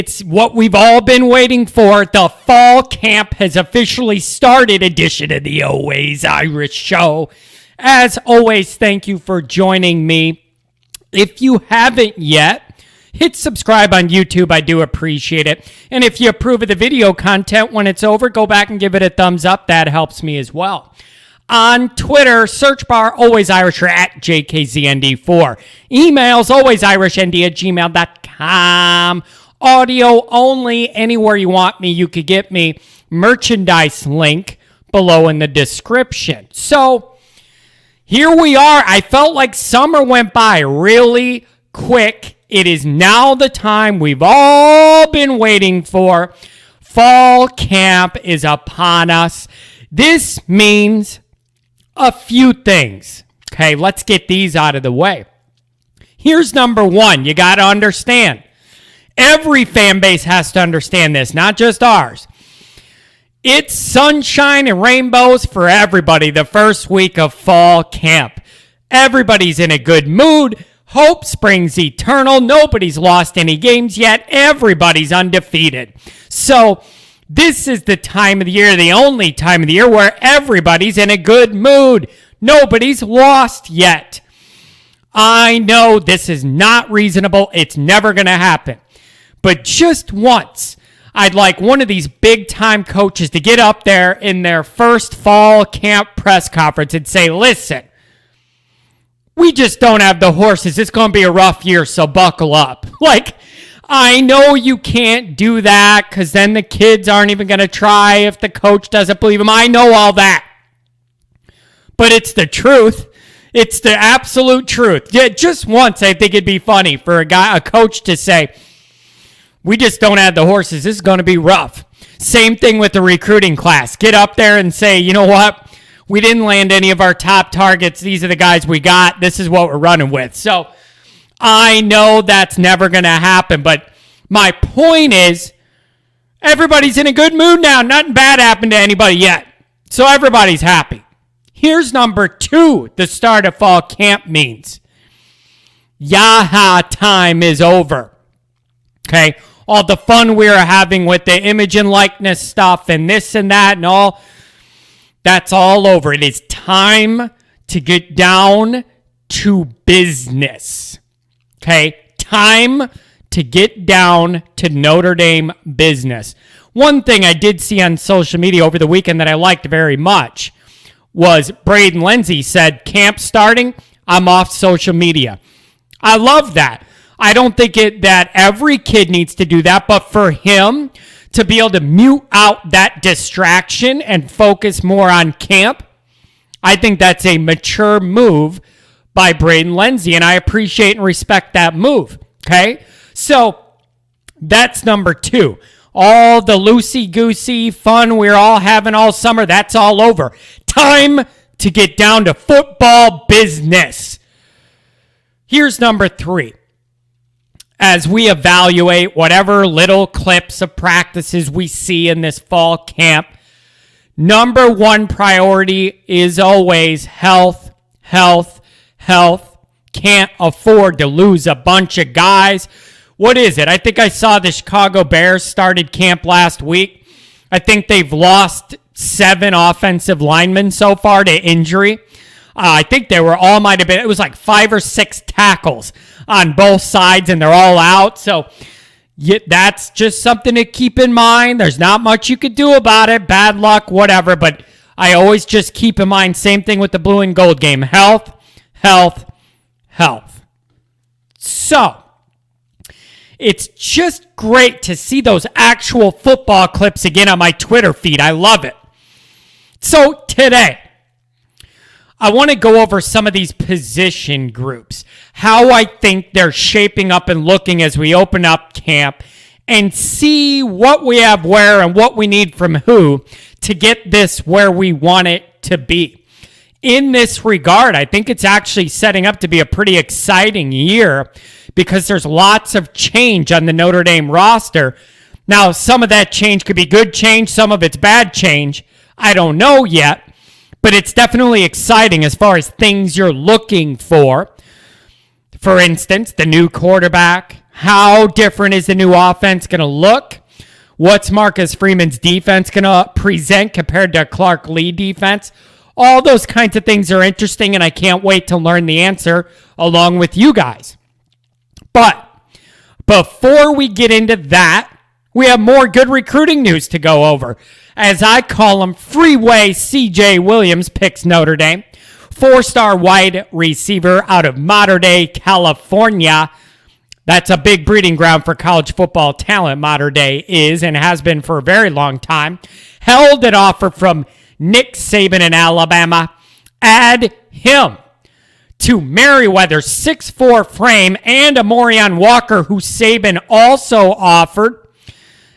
It's what we've all been waiting for. The fall camp has officially started, edition of the Always Irish Show. As always, thank you for joining me. If you haven't yet, hit subscribe on YouTube. I do appreciate it. And if you approve of the video content when it's over, go back and give it a thumbs up. That helps me as well. On Twitter, search bar Always Irish or at JKZND4. Emails alwaysirishnd@gmail.com. Audio only, anywhere you want me, you could get me. Merchandise link below in the description. So here we are. I felt like summer went by really quick. It is now the time we've all been waiting for. Fall camp is upon us. This means a few things. Okay, let's get these out of the way. Here's number one. You got to understand. Every fan base has to understand this, not just ours. It's sunshine and rainbows for everybody the first week of fall camp. Everybody's in a good mood. Hope springs eternal. Nobody's lost any games yet. Everybody's undefeated. So this is the time of the year, the only time of the year where everybody's in a good mood. Nobody's lost yet. I know this is not reasonable. It's never going to happen. But just once, I'd like one of these big-time coaches to get up there in their first fall camp press conference and say, listen, we just don't have the horses. It's going to be a rough year, so buckle up. Like, I know you can't do that because then the kids aren't even going to try if the coach doesn't believe them. I know all that. But it's the truth. It's the absolute truth. Yeah, just once, I think it'd be funny for a coach to say, we just don't have the horses. This is going to be rough. Same thing with the recruiting class. Get up there and say, you know what? We didn't land any of our top targets. These are the guys we got. This is what we're running with. So I know that's never going to happen. But my point is, everybody's in a good mood now. Nothing bad happened to anybody yet. So everybody's happy. Here's number two, the start of fall camp means. Yaha time is over. Okay? All the fun we were having with the image and likeness stuff and this and that and all, that's all over. It is time to get down to business. Okay? Time to get down to Notre Dame business. One thing I did see on social media over the weekend that I liked very much was Braden Lindsay said, camp starting, I'm off social media. I love that. I don't think that every kid needs to do that, but for him to be able to mute out that distraction and focus more on camp, I think that's a mature move by Braden Lindsay, and I appreciate and respect that move, okay? So that's number two. All the loosey-goosey fun we're all having all summer, that's all over. Time to get down to football business. Here's number three. As we evaluate whatever little clips of practices we see in this fall camp, number one priority is always health, health, health. Can't afford to lose a bunch of guys. What is it? I think I saw the Chicago Bears started camp last week. I think they've lost 7 offensive linemen so far to injury. I think they were all might have been, it was like 5 or 6 tackles on both sides, and they're all out. So that's just something to keep in mind. There's not much you could do about it. Bad luck, whatever. But I always just keep in mind, same thing with the blue and gold game. Health, health, health. So it's just great to see those actual football clips again on my Twitter feed. I love it. So today, I want to go over some of these position groups, how I think they're shaping up and looking as we open up camp, and see what we have where and what we need from who to get this where we want it to be. In this regard, I think it's actually setting up to be a pretty exciting year because there's lots of change on the Notre Dame roster. Now, some of that change could be good change, some of it's bad change. I don't know yet. But it's definitely exciting as far as things you're looking for. For instance, the new quarterback, How different is the new offense going to look? What's Marcus Freeman's defense going to present compared to Clark Lee defense? All those kinds of things are interesting, and I can't wait to learn the answer along with you guys. But before we get into that, we have more good recruiting news to go over. As I call him, Freeway CJ Williams picks Notre Dame. 4-star wide receiver out of Mater Dei, California. That's a big breeding ground for college football talent, Mater Dei is, and has been for a very long time. Held an offer from Nick Saban in Alabama. Add him to Merriweather's 6'4" frame and Amorion Walker, who Saban also offered.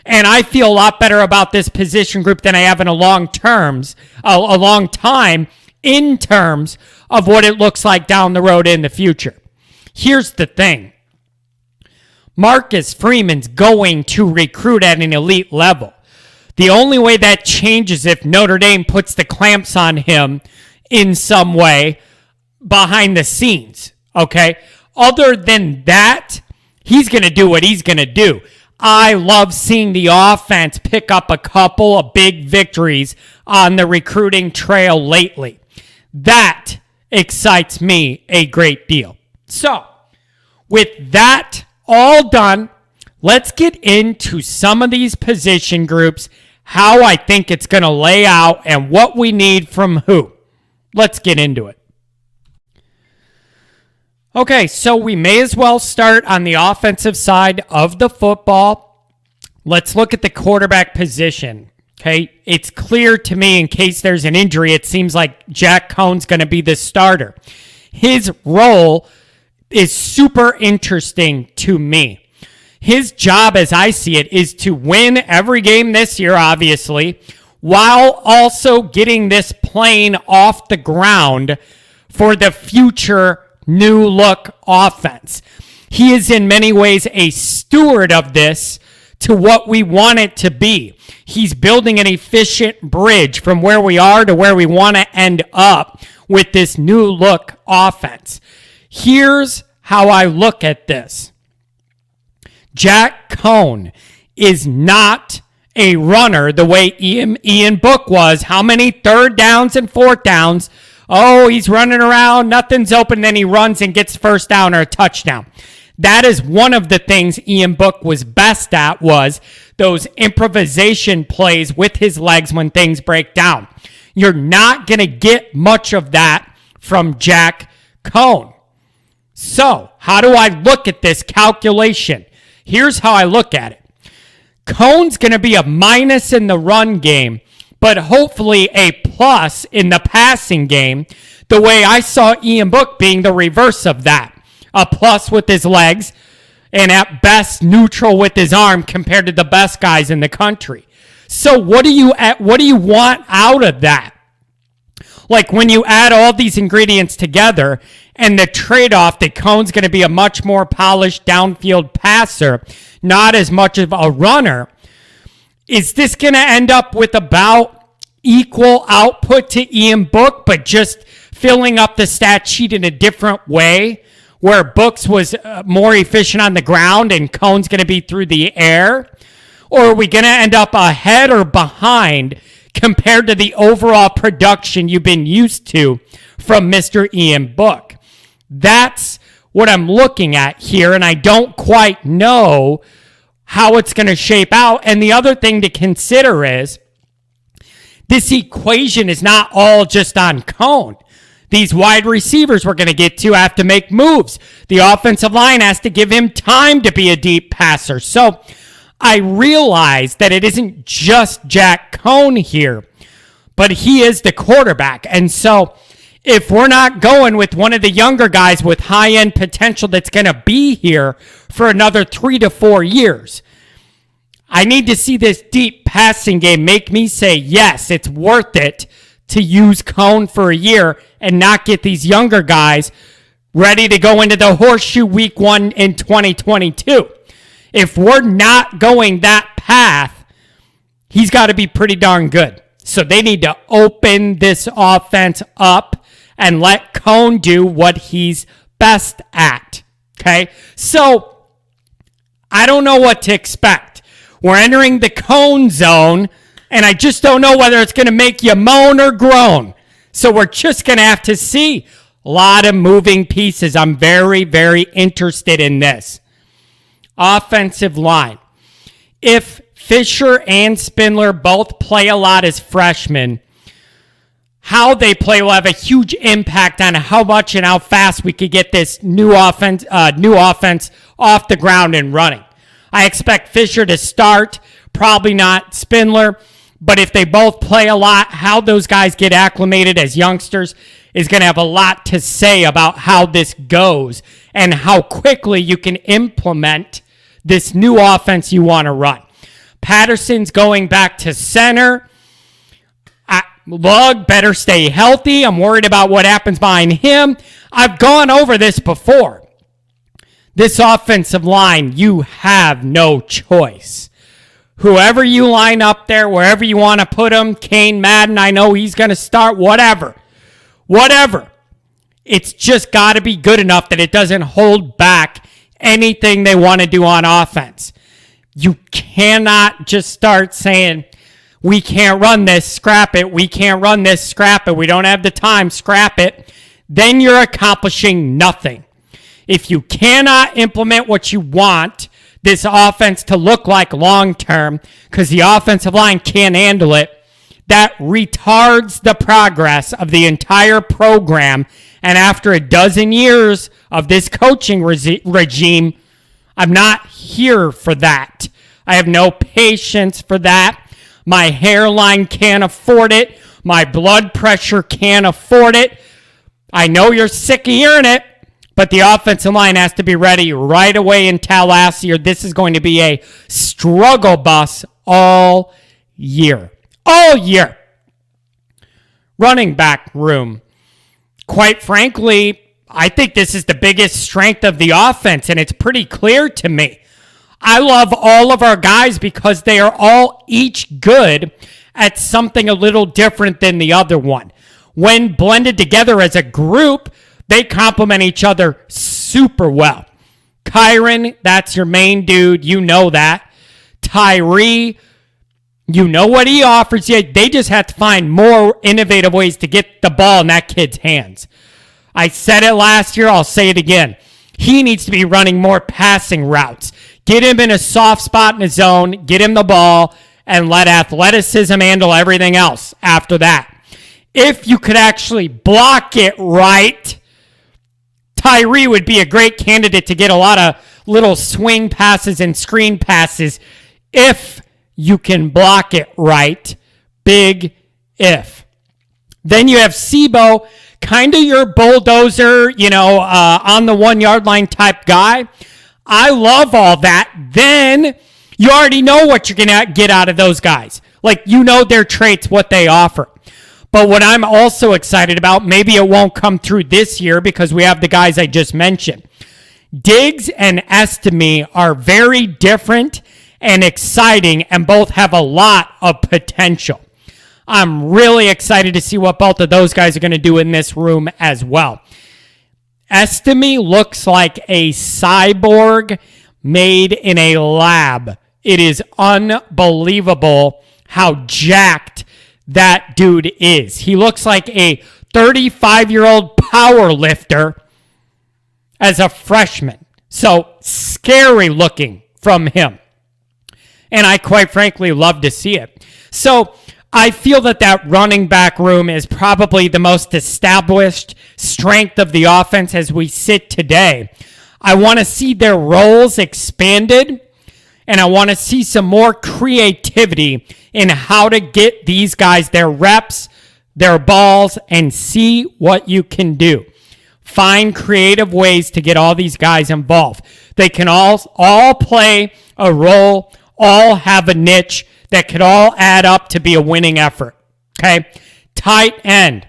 And I feel a lot better about this position group than I have in a long time in terms of what it looks like down the road in the future. Here's the thing. Marcus Freeman's going to recruit at an elite level. The only way that changes if Notre Dame puts the clamps on him in some way behind the scenes, okay? Other than that, he's going to do what he's going to do. I love seeing the offense pick up a couple of big victories on the recruiting trail lately. That excites me a great deal. So, with that all done, let's get into some of these position groups, how I think it's going to lay out, and what we need from who. Let's get into it. Okay, so we may as well start on the offensive side of the football. Let's look at the quarterback position. Okay, it's clear to me in case there's an injury, it seems like Jack Cohn's going to be the starter. His role is super interesting to me. His job, as I see it, is to win every game this year, obviously, while also getting this plane off the ground for the future new look offense. He is in many ways a steward of this to what we want it to be. He's building an efficient bridge from where we are to where we want to end up with this new look offense. Here's how I look at this. Jack Cohn is not a runner the way Ian Book was. How many third downs and fourth downs? Oh, he's running around, nothing's open, then he runs and gets first down or a touchdown. That is one of the things Ian Book was best at, was those improvisation plays with his legs when things break down. You're not going to get much of that from Jack Cohn. So, how do I look at this calculation? Here's how I look at it. Cohn's going to be a minus in the run game, but hopefully a plus in the passing game, the way I saw Ian Book being the reverse of that. A plus with his legs, and at best neutral with his arm compared to the best guys in the country. So what do you want out of that? Like when you add all these ingredients together and the trade-off that Cohn's going to be a much more polished downfield passer, not as much of a runner, is this going to end up with about equal output to Ian Book, but just filling up the stat sheet in a different way, where Books was more efficient on the ground and Cohn's going to be through the air? Or are we going to end up ahead or behind compared to the overall production you've been used to from Mr. Ian Book? That's what I'm looking at here, and I don't quite know how it's going to shape out. And the other thing to consider is this equation is not all just on Cohn. These wide receivers we're going to get to have to make moves. The offensive line has to give him time to be a deep passer. So I realize that it isn't just Jack Cohn here, but he is the quarterback. And so if we're not going with one of the younger guys with high-end potential that's going to be here for another 3 to 4 years, I need to see this deep passing game make me say, yes, it's worth it to use Cohn for a year and not get these younger guys ready to go into the horseshoe week 1 in 2022. If we're not going that path, he's got to be pretty darn good. So they need to open this offense up and let Cohn do what he's best at. Okay? So I don't know what to expect. We're entering the cone zone, and I just don't know whether it's going to make you moan or groan. So we're just going to have to see. A lot of moving pieces. I'm very, very interested in this. Offensive line. If Fisher and Spindler both play a lot as freshmen, how they play will have a huge impact on how much and how fast we could get this new offense off the ground and running. I expect Fisher to start, probably not Spindler, but if they both play a lot, how those guys get acclimated as youngsters is going to have a lot to say about how this goes and how quickly you can implement this new offense you want to run. Patterson's going back to center. Lug better stay healthy. I'm worried about what happens behind him. I've gone over this before. This offensive line, you have no choice. Whoever you line up there, wherever you want to put him, Kane Madden, I know he's going to start, whatever. It's just got to be good enough that it doesn't hold back anything they want to do on offense. You cannot just start saying, we can't run this, scrap it. We can't run this, scrap it. We don't have the time, scrap it. Then you're accomplishing nothing. If you cannot implement what you want this offense to look like long term, because the offensive line can't handle it, that retards the progress of the entire program. And after a dozen years of this coaching regime, I'm not here for that. I have no patience for that. My hairline can't afford it. My blood pressure can't afford it. I know you're sick of hearing it, but the offensive line has to be ready right away in Tallahassee, or this is going to be a struggle bus all year. All year. Running back room. Quite frankly, I think this is the biggest strength of the offense, and it's pretty clear to me. I love all of our guys because they are all each good at something a little different than the other one. When blended together as a group, they complement each other super well. Kyron, that's your main dude. You know that. Tyree, you know what he offers you. They just have to find more innovative ways to get the ball in that kid's hands. I said it last year. I'll say it again. He needs to be running more passing routes. Get him in a soft spot in his zone, get him the ball, and let athleticism handle everything else after that. If you could actually block it right, Tyree would be a great candidate to get a lot of little swing passes and screen passes if you can block it right. Big if. Then you have Sebo, kind of your bulldozer, on the 1 yard line type guy. I love all that. Then you already know what you're going to get out of those guys. Like, you know their traits, what they offer. But what I'm also excited about, maybe it won't come through this year because we have the guys I just mentioned. Diggs and Estime are very different and exciting and both have a lot of potential. I'm really excited to see what both of those guys are going to do in this room as well. Estime looks like a cyborg made in a lab. It is unbelievable how jacked that dude is. He looks like a 35-year-old power lifter as a freshman. So scary looking from him. And I quite frankly love to see it. So I feel that running back room is probably the most established strength of the offense as we sit today. I want to see their roles expanded, and I want to see some more creativity in how to get these guys their reps, their balls, and see what you can do. Find creative ways to get all these guys involved. They can all play a role, all have a niche that could all add up to be a winning effort. Okay? Tight end.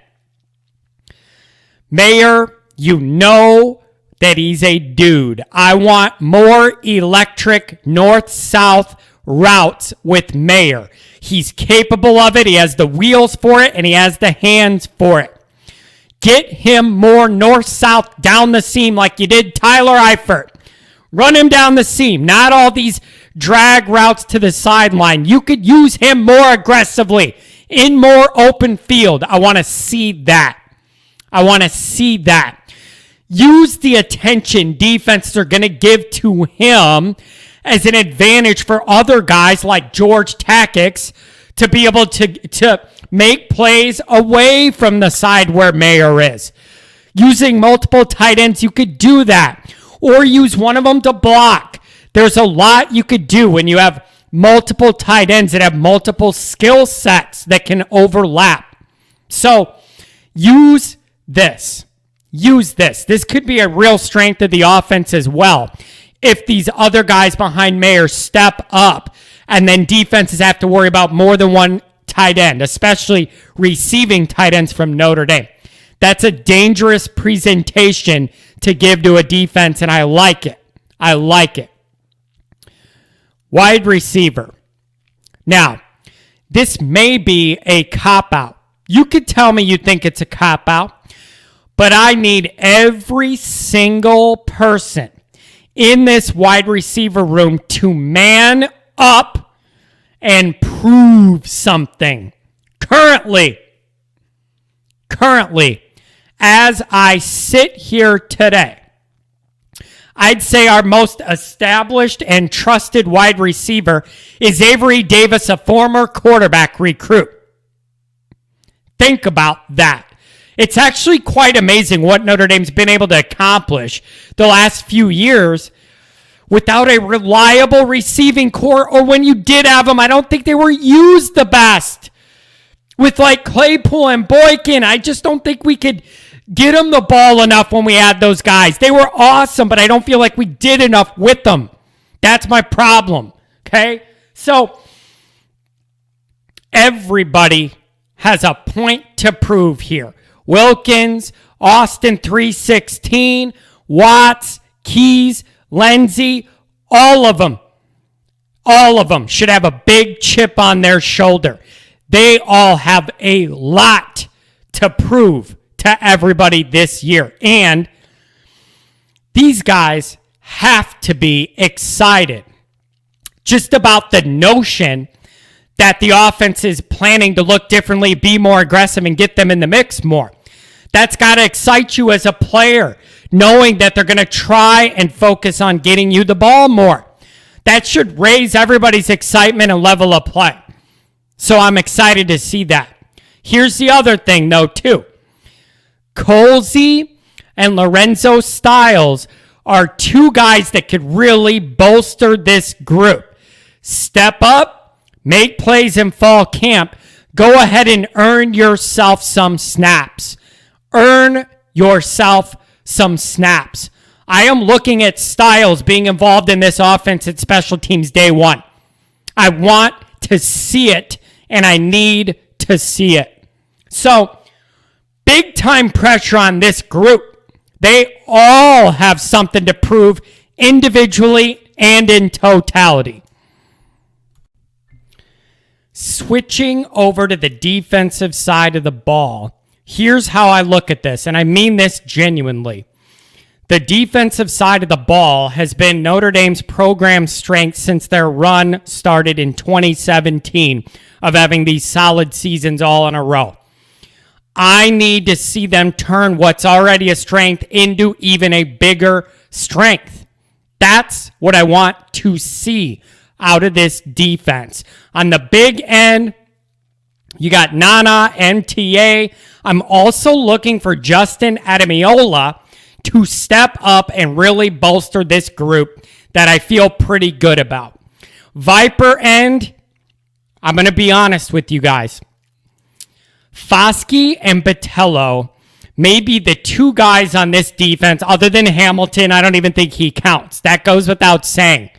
Mayer, you know that he's a dude. I want more electric north-south routes with Mayer. He's capable of it. He has the wheels for it, and he has the hands for it. Get him more north-south down the seam like you did Tyler Eifert. Run him down the seam, not all these drag routes to the sideline. You could use him more aggressively in more open field. I want to see that. Use the attention defenses are going to give to him as an advantage for other guys like George Takix to be able to make plays away from the side where Mayer is. Using multiple tight ends, you could do that. Or use one of them to block. There's a lot you could do when you have multiple tight ends that have multiple skill sets that can overlap. So use this. This could be a real strength of the offense as well. If these other guys behind Mayer step up and then defenses have to worry about more than one tight end, especially receiving tight ends from Notre Dame. That's a dangerous presentation to give to a defense, and I like it. Wide receiver. Now, this may be a cop-out. You could tell me you think it's a cop-out, but I need every single person in this wide receiver room to man up and prove something. Currently, as I sit here today, I'd say our most established and trusted wide receiver is Avery Davis, a former quarterback recruit. Think about that. It's actually quite amazing what Notre Dame's been able to accomplish the last few years without a reliable receiving core, or when you did have them, I don't think they were used the best. With like Claypool and Boykin, I just don't think we could get them the ball enough when we had those guys. They were awesome, but I don't feel like we did enough with them. That's my problem, okay? So everybody has a point to prove here. Wilkins, Austin 316, Watts, Keys, Lindsey, all of them should have a big chip on their shoulder. They all have a lot to prove to everybody this year. And these guys have to be excited just about the notion that the offense is planning to look differently, be more aggressive, and get them in the mix more. That's got to excite you as a player, knowing that they're going to try and focus on getting you the ball more. That should raise everybody's excitement and level of play. So I'm excited to see that. Here's the other thing, though, too. Colsey and Lorenzo Styles are two guys that could really bolster this group. Step up, make plays in fall camp. Go ahead and earn yourself some snaps. I am looking at Styles being involved in this offense at special teams day one. I want to see it, and I need to see it. So, big time pressure on this group. They all have something to prove individually and in totality. Switching over to the defensive side of the ball, here's how I look at this, and I mean this genuinely. The defensive side of the ball has been Notre Dame's program strength since their run started in 2017 of having these solid seasons all in a row. I need to see them turn what's already a strength into even a bigger strength. That's what I want to see out of this defense. On the big end, you got Nana, MTA. I'm also looking for Justin Ademiola to step up and really bolster this group that I feel pretty good about. Viper end, I'm going to be honest with you guys. Foskey and Botello may be the two guys on this defense, other than Hamilton. I don't even think he counts. That goes without saying.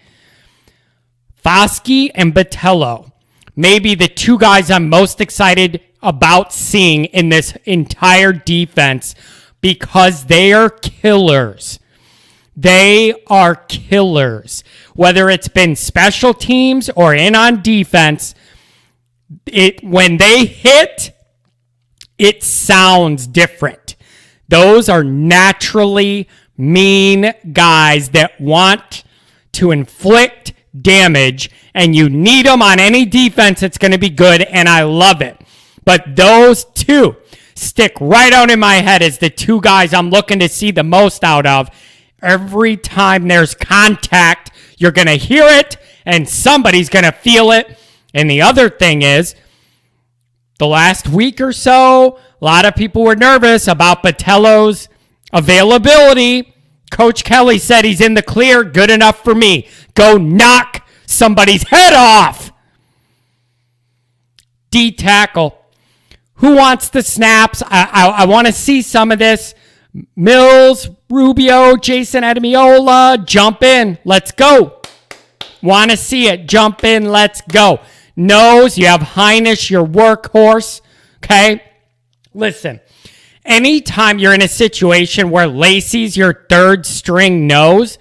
Foskey and Botello may be the two guys I'm most excited about seeing in this entire defense because they are killers. They are killers. Whether it's been special teams or in on defense, when they hit, it sounds different. Those are naturally mean guys that want to inflict damage, and you need them on any defense that's going to be good, and I love it. But those two stick right out in my head as the two guys I'm looking to see the most out of. Every time there's contact, you're going to hear it, and somebody's going to feel it. And the other thing is, the last week or so, a lot of people were nervous about Botelho's availability. Coach Kelly said he's in the clear, good enough for me. Go knock somebody's head off. D tackle. Who wants the snaps? I want to see some of this. Mills, Rubio, Jason Ademiola, jump in. Let's go. Want to see it. Jump in. Let's go. Nose, you have Heinisch, your workhorse. Okay? Listen, anytime you're in a situation where Lacey's your third string nose,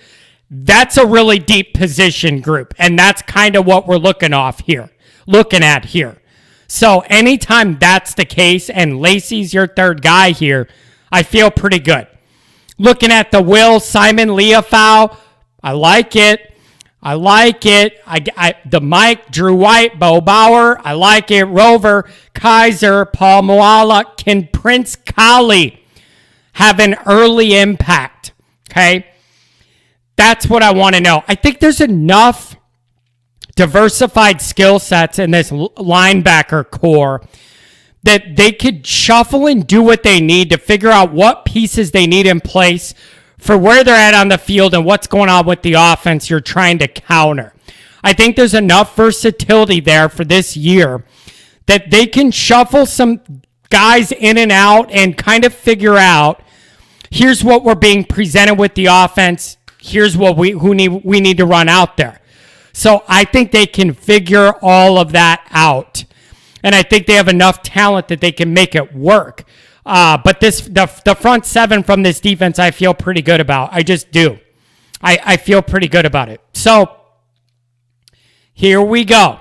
that's a really deep position group. And that's kind of what we're looking at here. So anytime that's the case and Lacey's your third guy here, I feel pretty good. Looking at the Will Simon Leofau, I like it. The Mike, Drew White, Bo Bauer, I like it. Rover, Kaiser, Paul Moala, can Prince Collie have an early impact? Okay? That's what I want to know. I think there's enough diversified skill sets in this linebacker core that they could shuffle and do what they need to figure out what pieces they need in place for where they're at on the field and what's going on with the offense you're trying to counter. I think there's enough versatility there for this year that they can shuffle some guys in and out and kind of figure out, here's what we're being presented with the offense, here's what we need to run out there. So I think they can figure all of that out. And I think they have enough talent that they can make it work. But the front seven from this defense, I feel pretty good about. I just do. I feel pretty good about it. So here we go.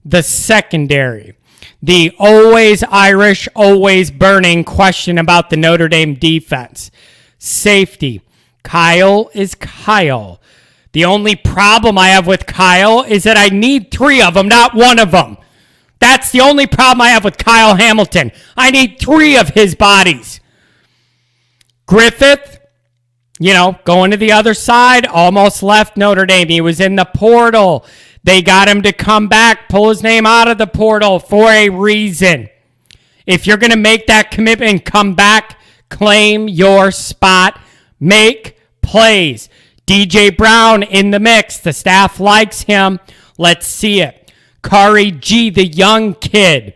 The secondary. The always Irish, always burning question about the Notre Dame defense. Safety. Kyle is Kyle. The only problem I have with Kyle is that I need three of them, not one of them. That's the only problem I have with Kyle Hamilton. I need three of his bodies. Griffith, going to the other side, almost left Notre Dame. He was in the portal. They got him to come back, pull his name out of the portal for a reason. If you're going to make that commitment, come back, claim your spot, make plays. DJ Brown in the mix. The staff likes him. Let's see it. Kari G, the young kid.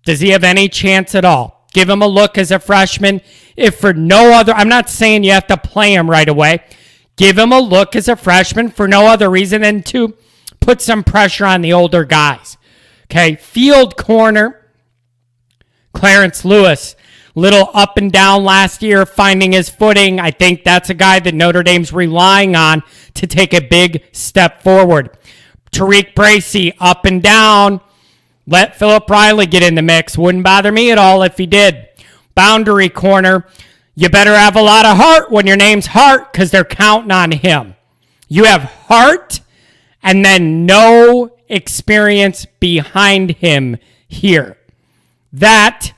Does he have any chance at all? Give him a look as a freshman. If for no other, I'm not saying you have to play him right away. Give him a look as a freshman for no other reason than to put some pressure on the older guys. Okay, field corner. Clarence Lewis. Little up and down last year, finding his footing. I think that's a guy that Notre Dame's relying on to take a big step forward. Tariq Bracy, up and down. Let Philip Riley get in the mix. Wouldn't bother me at all if he did. Boundary corner. You better have a lot of heart when your name's Hart because they're counting on him. You have heart and then no experience behind him here. That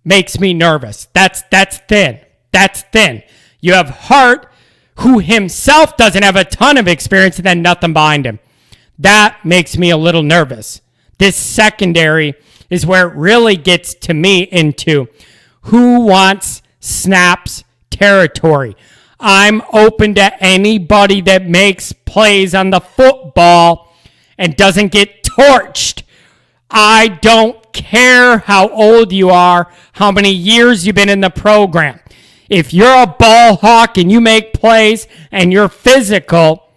makes me nervous. That's thin. That's thin. You have Hart, who himself doesn't have a ton of experience, and then nothing behind him. That makes me a little nervous. This secondary is where it really gets to me into who wants snaps territory. I'm open to anybody that makes plays on the football and doesn't get torched. I don't care how old you are, how many years you've been in the program. If you're a ball hawk and you make plays and you're physical,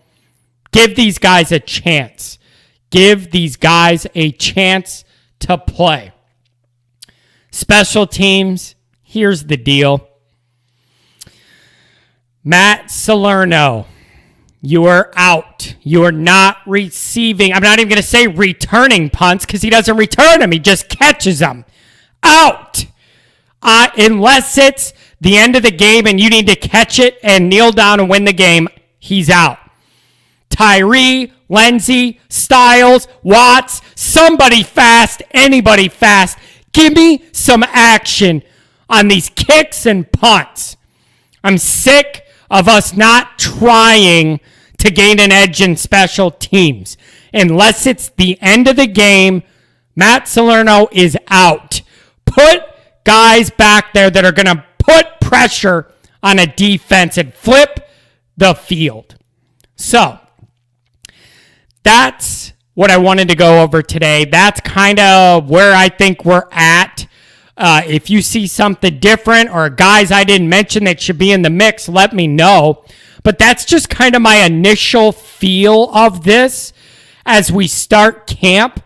give these guys a chance. Give these guys a chance to play. Special teams, here's the deal. Matt Salerno, you are out. You are not receiving. I'm not even going to say returning punts because he doesn't return them. He just catches them. Out. Unless it's the end of the game and you need to catch it and kneel down and win the game, he's out. Tyree, Lindsey, Styles, Watts, somebody fast, anybody fast. Give me some action on these kicks and punts. I'm sick of us not trying to gain an edge in special teams. Unless it's the end of the game, Matt Salerno is out. Put guys back there that are going to put pressure on a defense and flip the field. So, that's what I wanted to go over today. That's kind of where I think we're at. If you see something different or guys I didn't mention that should be in the mix, let me know. But that's just kind of my initial feel of this as we start camp.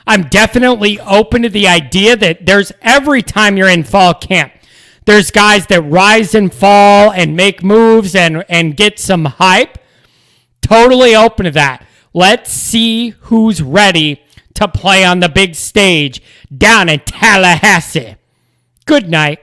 I'm definitely open to the idea that there's every time you're in fall camp, there's guys that rise and fall and make moves and get some hype. Totally open to that. Let's see who's ready to play on the big stage down in Tallahassee. Good night.